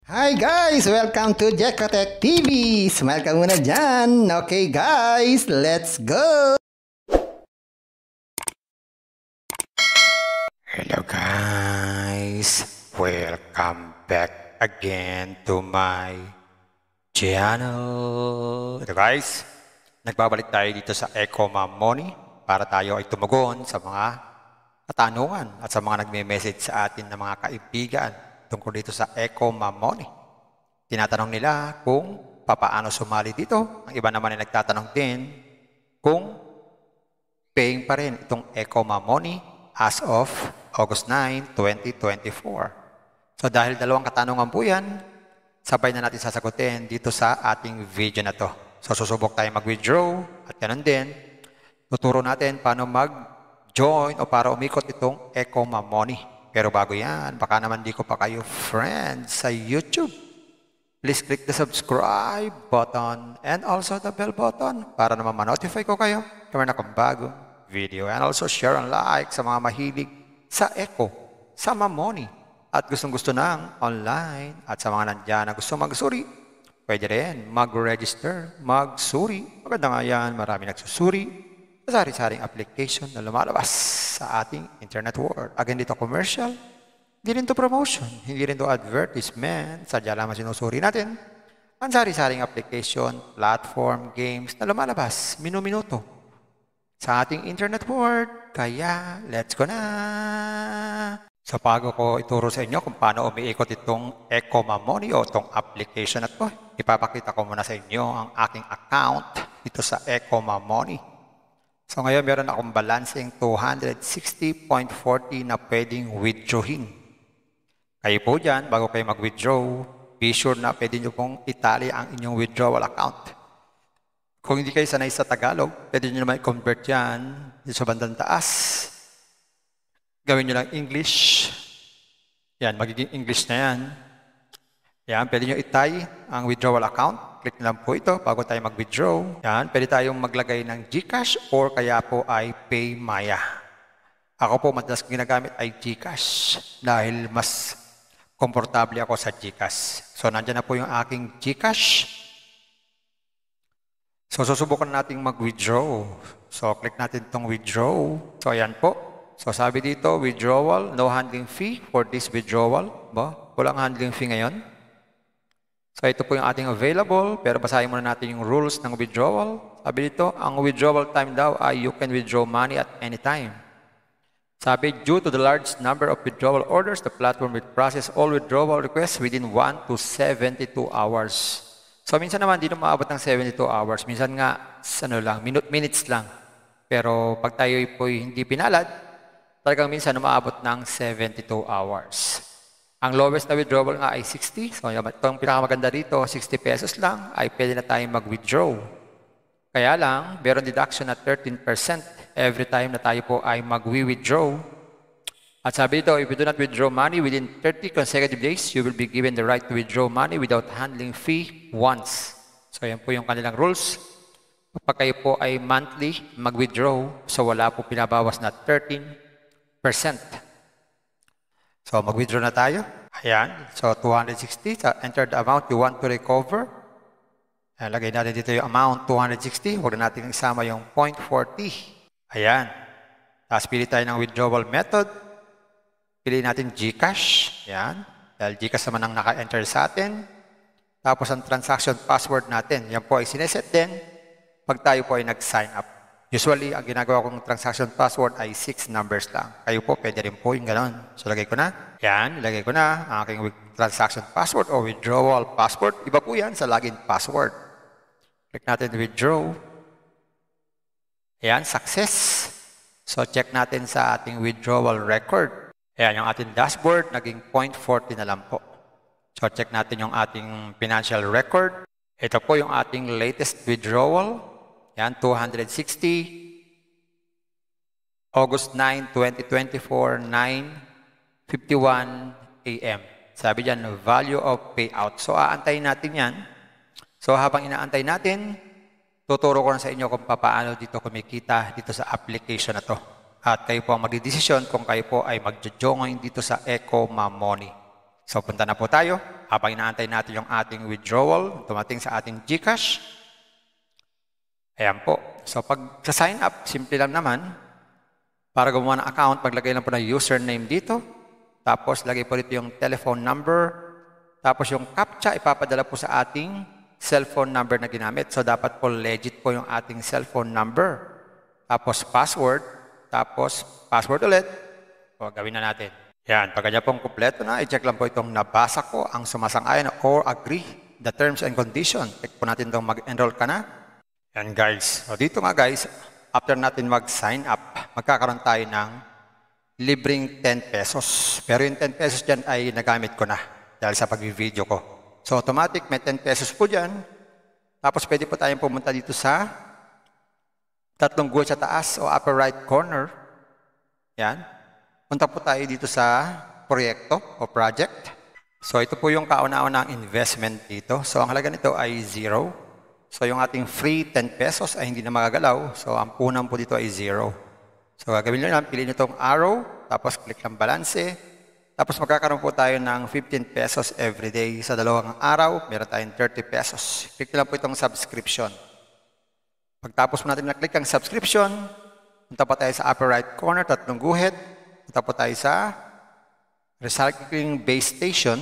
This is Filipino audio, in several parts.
Hi guys! Welcome to Jekotech TV! Smile ka muna dyan! Okay guys, let's go! Hello guys! Welcome back again to my channel! Ito guys, nagbabalik tayo dito sa Eco Mamoni para tayo ay tumugon sa mga katanungan at sa mga nagme-message sa atin ng mga kaibigan tungkol dito sa Eco Mamoni. Tinatanong nila kung papaano sumali dito. Ang iba naman ay nagtatanong din kung paying pa rin itong Eco Mamoni as of August 9, 2024. So dahil dalawang katanungan po yan, sabay na natin sasagutin dito sa ating video na to. So susubok tayo mag-withdraw at ganun din, tuturo natin paano mag-join o para umikot itong Eco Mamoni. Pero bago yan, baka naman di ko pa kayo friends sa YouTube. Please click the subscribe button and also the bell button para naman ma-notify ko kayo kung meron akong bagong video. And also share and like sa mga mahilig sa Eco, sa Mamoni at gustong-gusto ng online at sa mga nandyan na gusto magsuri. Pwede rin mag-register, magsuri. Maganda nga yan, marami nagsusuri sa sari-saring application na lumalabas sa ating internet world. Again, dito commercial, hindi rin to promotion, hindi rin to advertisement. Sadya lamang sinusuri natin ang sari-saring application, platform, games na lumalabas minu-minuto sa ating internet world. Kaya, let's go na! So, bago ko ituro sa inyo kung paano umiikot itong Eco Mamoni o itong application na ito, ipapakita ko muna sa inyo ang aking account dito sa Eco Mamoni. So ngayon meron akong balancing 260.40 na pwedeng withdrawin. Kayo po dyan, bago kayo mag-withdraw, be sure na pwede nyo pong itali ang inyong withdrawal account. Kung hindi kayo sanay sa Tagalog, pwede nyo naman i-convert yan dito sa bandang taas. Gawin nyo lang English. Yan, magiging English na yan. Yan, pwede nyo itay ang withdrawal account. Click na lang po ito bago tayo mag-withdraw. Yan, pwede tayong maglagay ng GCash or kaya po ay PayMaya. Ako po madalas ginagamit ay GCash dahil mas komportable ako sa GCash. So, nandyan na po yung aking GCash. So, susubukan natin mag-withdraw. So, click natin itong withdraw. So, ayan po. So, sabi dito, withdrawal, no handling fee for this withdrawal. Walang handling fee ngayon. So, ito po yung ating available, pero basahin muna natin yung rules ng withdrawal. Sabi dito, ang withdrawal time daw ay you can withdraw money at any time. Sabi, due to the large number of withdrawal orders, the platform will process all withdrawal requests within 1 to 72 hours. So, minsan naman, di na maabot ng 72 hours. Minsan nga, minutes lang. Pero pag tayo po hindi pinalad, talagang minsan umaabot ng 72 hours. Ang lowest na withdrawal nga ay 60. So, itong pinakamaganda dito, 60 pesos lang, ay pwede na tayong mag-withdraw. Kaya lang, meron deduction na 13% every time na tayo po ay mag-withdraw. At sabi dito, if you do not withdraw money within 30 consecutive days, you will be given the right to withdraw money without handling fee once. So, yan po yung kanilang rules. Kapag kayo po ay monthly mag-withdraw, so wala po pinabawas na 13%. So, mag-withdraw na tayo. Ayan. So, 260. So, enter the amount you want to recover. Ayan, lagay natin dito yung amount, 260. Huwag na natin isama yung 0.40. Ayan. Tapos, pili tayo ng withdrawal method. Pili natin GCash. Ayan. Dahil GCash naman ang naka-enter sa atin. Tapos, ang transaction password natin. Yan po ay sineset din pag tayo po ay nag-sign up. Usually, ang ginagawa kong transaction password ay 6 numbers lang. Kayo po, pwede rin po yung gano'n. So, lagay ko na. Yan, ilagay ko na ang aking transaction password o withdrawal password. Iba po yan sa login password. Click natin withdraw. Yan, success. So, check natin sa ating withdrawal record. Yan, yung ating dashboard, naging 0.40 na lang po. So, check natin yung ating financial record. Ito po yung ating latest withdrawal. Yan, 260, August 9, 2024, 9:51 a.m. Sabi dyan, value of payout. So, aantayin natin yan. So, habang inaantay natin, tuturo ko na sa inyo kung paano dito kumikita dito sa application na to. At kayo po ang magdidesisyon kung kayo po ay mag-join dito sa Eco Mamoni. So punta na po tayo. Habang inaantay natin yung ating withdrawal, dumating sa ating GCash. Ayan po. So pag sa sign up, simple lang naman. Para gumawa ng account, maglagay lang po ng username dito. Tapos lagay po dito yung telephone number. Tapos yung CAPTCHA, ipapadala po sa ating cellphone number na ginamit. So dapat po legit po yung ating cellphone number. Tapos password. Tapos password ulit. O gawin na natin. Yan, pag ganyan pong kumpleto na, i-check lang po itong nabasa ko, ang sumasang-ayon or agree the terms and conditions. Check po natin itong mag-enroll ka na. Yan guys. So dito nga guys, after natin mag-sign up, magkakaroon tayo ng libreng 10 pesos. Pero yung 10 pesos dyan ay nagamit ko na dahil sa pag-video ko. So automatic, may 10 pesos po dyan. Tapos pwede po tayong pumunta dito sa tatlong guhit sa taas o upper right corner. Yan. Punta po tayo dito sa proyekto o project. So ito po yung kauna-unang investment dito. So ang halaga nito ay 0. So yung ating free 10 pesos ay hindi na magagalaw. So ang punan po dito ay 0. So gagawin nyo lang, piliin nyo itong arrow, tapos click lang balance. Tapos magkakaroon po tayo ng 15 pesos every day. Sa dalawang araw, meron tayong 30 pesos. Click lang po itong subscription. Pagtapos po natin na-click ang subscription, punta pa tayo sa upper right corner, tatlong guhit. Punta po tayo sa recycling base station.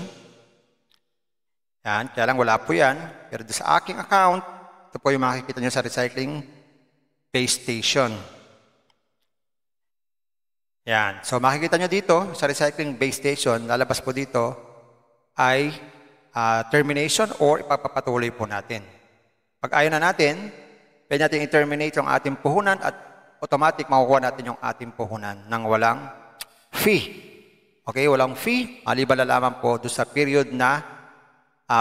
Yan, kaya lang wala po yan. Pero sa aking account, ito po yung makikita nyo sa recycling base station. Yan, so makikita nyo dito sa recycling base station, lalabas po dito ay termination or ipapapatuloy po natin. Pag ayaw na natin, pwede natin i-terminate yung ating puhunan at automatic makukuha natin yung ating puhunan ng walang fee. Okay, walang fee. Maliban na lamang po doon sa period na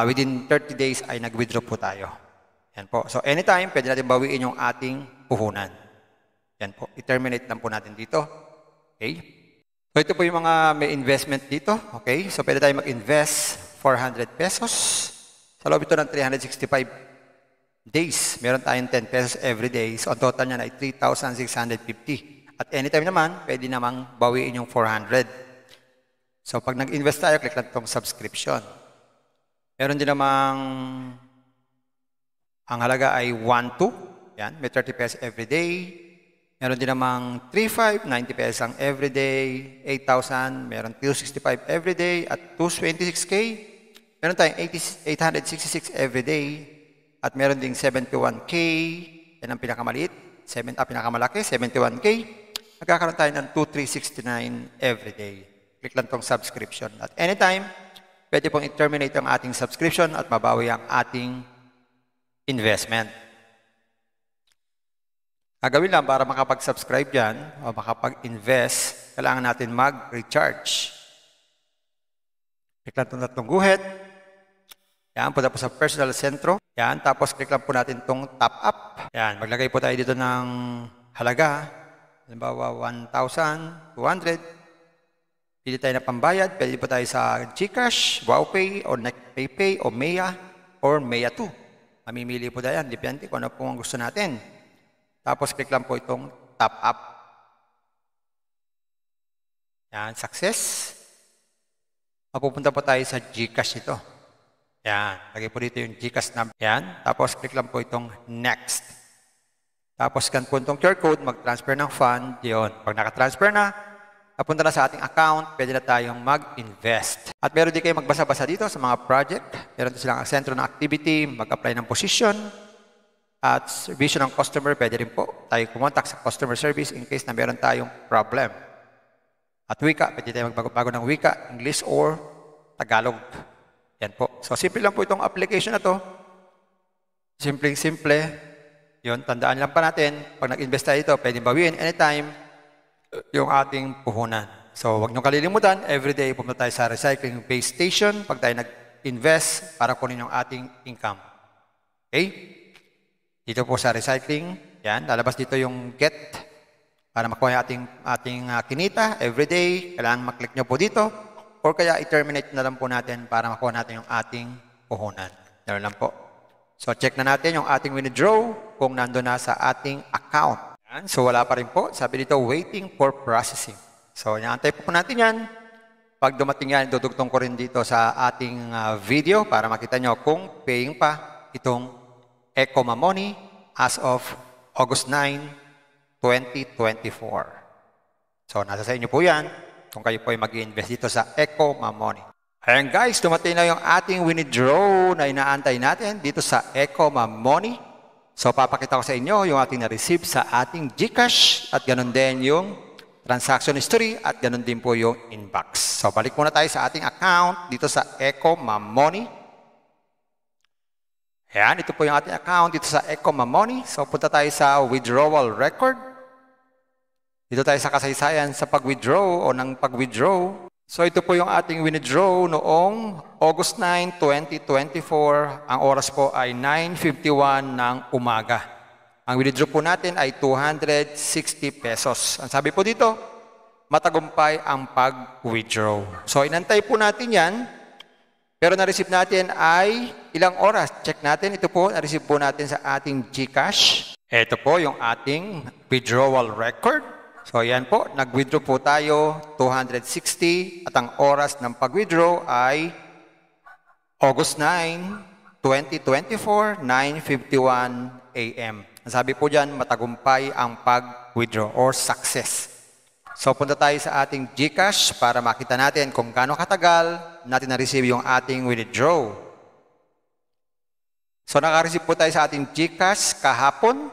within 30 days ay nag-withdraw po tayo. Yan po. So anytime, pwede natin bawiin yung ating puhunan. Yan po. I-terminate lang po natin dito. Okay. So ito po yung mga may investment dito. Okay. So pwede tayo mag-invest 400 pesos. Sa loob ito ng 365 days. Meron tayong 10 pesos every day. So ang total niya ay 3,650. At anytime naman, pwede namang bawiin yung 400. So pag nag-invest tayo, click lang itong subscription. Meron din namang, ang halaga ay 1,2. Yan, may 30 pesos every day. Meron din namang 3,500, 90 pesos ang every day. 8,000, meron 265 every day. At 226K, meron tayong 866 every day. At meron ding 71K, yan ang pinakamaliit. Pinakamalaki, 71K. Magkakaroon tayo ng 2,369 every day. Click lang tong subscription. At anytime, pwede pong i-terminate ang ating subscription at mabawi ang ating investment. Gagawin lang para makapag-subscribe dyan o makapag-invest, kailangan natin mag-recharge. Click lang itong tatlong guhit. Yan, punta po sa personal sentro. Yan, tapos click lang po natin itong top up. Yan, maglagay po tayo dito ng halaga. Halimbawa, 1,200. Pili tayo na pambayad. Pwede po tayo sa GCash, WowPay, o NetPayPay, o Maya, or Maya2. Mamimili po tayo yan. Depende kung ano po ang gusto natin. Tapos click lang po itong top up. Yan, success. Mapupunta po tayo sa GCash ito. Yan, lagay po dito yung GCash number. Yan, tapos click lang po itong next. Tapos scan po itong QR code, mag-transfer ng fund. Yun, pag nakatransfer na, napunta na sa ating account, pwede na tayong mag-invest. At meron din kayo magbasa-basa dito sa mga project. Meron din silang sentro ng activity, mag-apply ng position. At service ng customer, pwede rin po tayo kumontak sa customer service in case na meron tayong problem. At wika, pwede tayo magbago-bago ng wika, English or Tagalog. Yan po. So, simple lang po itong application na to. Simpleng-simple. Yun, tandaan lang pa natin, pag nag-invest tayo ito, pwede bawiin anytime yung ating puhunan. So, huwag nyo kalilimutan, everyday pumunta tayo sa recycling base station pag tayo nag-invest para kunin yung ating income. Okay? Dito po sa recycling, yan, lalabas dito yung get para makuha yung ating kinita everyday. Kailangan maklik nyo po dito or kaya i-terminate na lang po natin para makuha natin yung ating puhunan. Yan lang po. So, check na natin yung ating withdraw kung nandun na sa ating account. Yan. So, wala pa rin po. Sabi dito, waiting for processing. So, inaantay po natin yan. Pag dumating yan, dudugtong ko rin dito sa ating video para makita nyo kung paying pa itong Eco Mamoni as of August 9, 2024. So, nasa sa inyo po yan kung kayo po ay mag-i-invest dito sa Eco Mamoni. Ayan guys, dumating na yung ating withdraw na inaantay natin dito sa Eco Mamoni. So, papakita ko sa inyo yung ating na-receive sa ating GCash at ganun din yung transaction history at ganun din po yung inbox. So, balik muna tayo sa ating account dito sa Eco Mamoni. Ayan, ito po yung ating account dito sa Eco Mamoni. So, punta tayo sa withdrawal record. Dito tayo sa kasaysayan sa pag-withdraw o ng pag-withdraw. So, ito po yung ating withdraw noong August 9, 2024. Ang oras po ay 9:51 ng umaga. Ang withdraw po natin ay 260 pesos. Ang sabi po dito, matagumpay ang pag-withdraw. So, inantay po natin yan. Pero na-receive natin ay ilang oras. Check natin. Ito po, na-receive po natin sa ating GCash. Ito po yung ating withdrawal record. So, yan po. Nag-withdraw po tayo 260 at ang oras ng pag-withdraw ay August 9, 2024, 9:51 a.m. Ang sabi po dyan, matagumpay ang pag-withdraw or success. So, punta tayo sa ating GCash para makita natin kung gaano katagal natin na-receive yung ating withdraw. So, naka-receive po tayo sa ating GCash kahapon,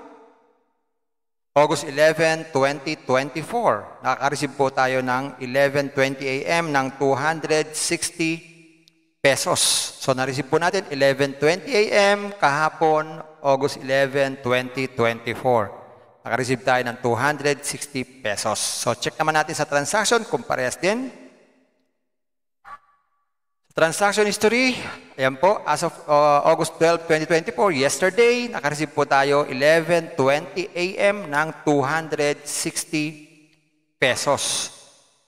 August 11, 2024. Naka-receive po tayo ng 11:20 a.m. ng 260 pesos. So, na-receive po natin 11:20 a.m. kahapon, August 11, 2024. Naka-receive tayo ng 260 pesos. So, check naman natin sa transaction kung parehas din. Transaction history, ayan po, as of August 12, 2024, yesterday, naka-receive po tayo 11:20 a.m. ng 260 pesos.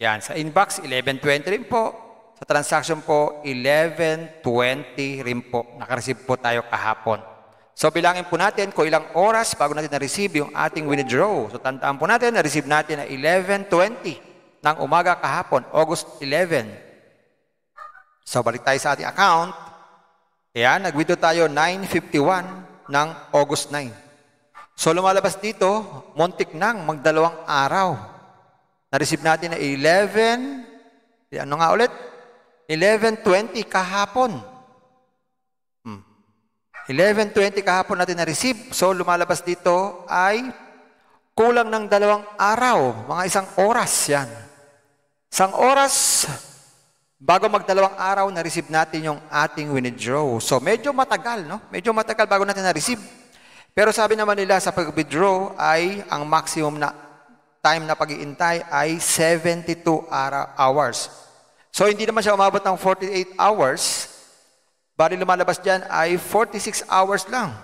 Yan, sa inbox, 11:20 rin po. Sa transaction po, 11:20 rin po. Naka-receive po tayo kahapon. So, bilangin po natin kung ilang oras bago natin na-receive yung ating withdraw. So, tandaan po natin, na-receive natin na 11:20 ng umaga kahapon, August 11. So, balik tayo sa ating account. Ayan, nag-withdraw tayo 9:51 ng August 9. So, lumalabas dito, muntik nang magdalawang araw. Na-receive natin na 11:20 kahapon. 11:20 kahapon natin na-receive. So, lumalabas dito ay kulang ng 2 araw. Mga 1 oras yan. 1 oras bago mag-2 araw, na-receive natin yung ating withdraw. So, medyo matagal, no? Medyo matagal bago natin na-receive. Pero sabi naman nila sa pag-withdraw ay ang maximum na time na pag-iintay ay 72 hours. So, hindi naman siya umabot ng 48 hours. Bali lumalabas dyan ay 46 hours lang.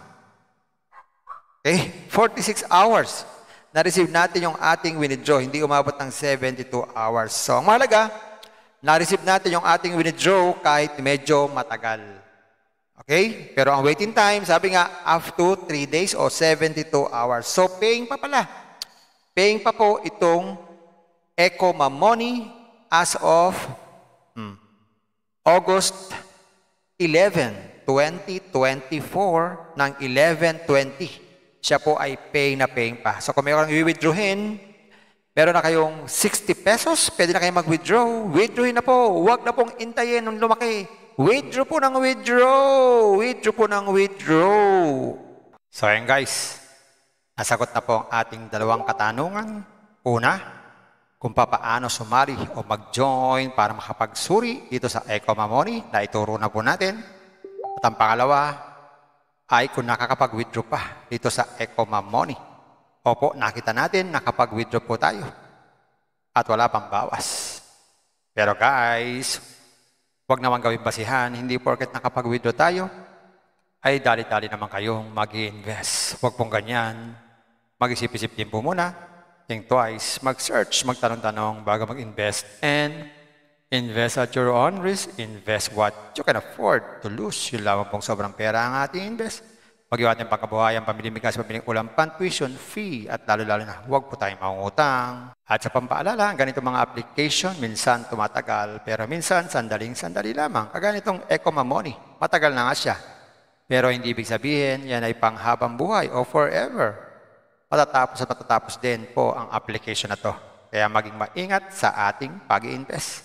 Okay? 46 hours. Na-receive natin yung ating withdraw. Hindi umabot ng 72 hours. So, ang mahalaga, na-receive natin yung ating withdraw kahit medyo matagal. Okay? Pero ang waiting time, sabi nga, up to 3 days o 72 hours. So, paying pa pala. Paying pa po itong Eco Mamoni as of August 11, 2024 ng 11:20. Siya po ay paying na paying pa. So kung mayroon i-withdrawin, meron na kayong 60 pesos, pwede na kayong mag-withdraw. Withdrawin na po. Huwag na pong intayin nung lumaki. Withdraw po ng withdraw. Withdraw po ng withdraw. So ayan guys, nasagot na po ang ating 2 katanungan. Una, kung paano sumali o mag-join para makapagsuri dito sa Eco Mamoni na ituro na po natin. At ang pangalawa ay kung nakakapag-withdraw pa dito sa Eco Mamoni. Opo, nakita natin nakapag-withdraw po tayo at wala pang bawas. Pero guys, huwag naman gawing basihan. Hindi porket nakapag-withdraw tayo ay dali-dali naman kayong mag-i-invest. Huwag pong ganyan. Mag-isip-isip din po muna. Think twice, mag-search, magtanong-tanong bago mag-invest, and invest at your own risk. Invest what you can afford to lose. Yun lamang pong sobrang pera ang ating invest. Pag-iwan ng pangkabuhayan, pambiling bigas, pambiling ulam, tuition fee, at lalo-lalo na huwag po tayong mangungutang. At sa pampaalala, ganito mga application, minsan tumatagal, pero minsan sandaling-sandali lamang. Kagaya nitong Ecomamoni, matagal na nga siya. Pero hindi ibig sabihin, yan ay panghabang buhay o forever. Matatapos at matatapos din po ang application na to. Kaya maging maingat sa ating pag-i-invest.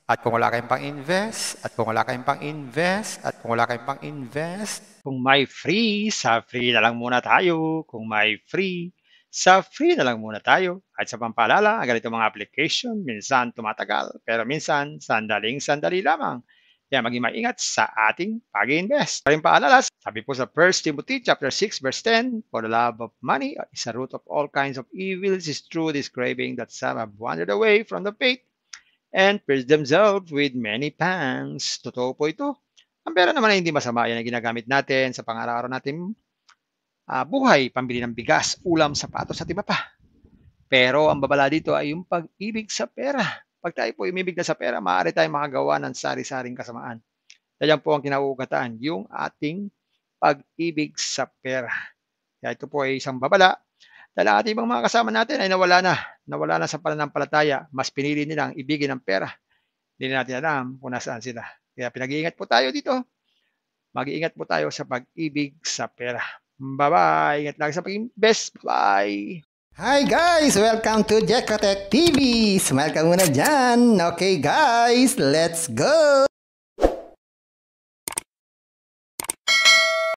At kung wala kayong pang-invest, at kung wala kayong pang-invest, at kung wala kayong pang-invest, kung may free, sa free na lang muna tayo. Kung may free, sa free na lang muna tayo. At sa pampaalala, ang ganito mga application, minsan tumatagal, pero minsan sandaling-sandali lamang. Kaya maging maingat sa ating pag-invest. Paring paalala, sabi po sa 1 Timothy chapter 6 verse 10, for the love of money is a root of all kinds of evils, is true this craving that some have wandered away from the faith and pierced themselves with many pangs. Totoo po ito. Ang pera naman ay hindi masama. Yan ang ginagamit natin sa pang-araw-araw natin buhay, pambili ng bigas, ulam, sapatos at iba pa. Pero ang babala dito ay yung pag-ibig sa pera. Pag tayo po umibig na sa pera, maaari tayong makagawa ng sari-saring kasamaan. Yan po ang kinauugataan, yung ating pag-ibig sa pera. Kaya ito po ay isang babala. Dahil ang ating ibang mga kasama natin ay nawala na sa pananampalataya. Mas pinili nilang ibigin ang pera. Hindi na natin alam kung nasaan sila. Kaya pinag-iingat po tayo dito. Mag-iingat po tayo sa pag-ibig sa pera. Bye-bye. Ingat lagi sa pag-invest. Bye. Hi guys! Welcome to Jekotech TV! Smile ka muna dyan! Okay guys, let's go!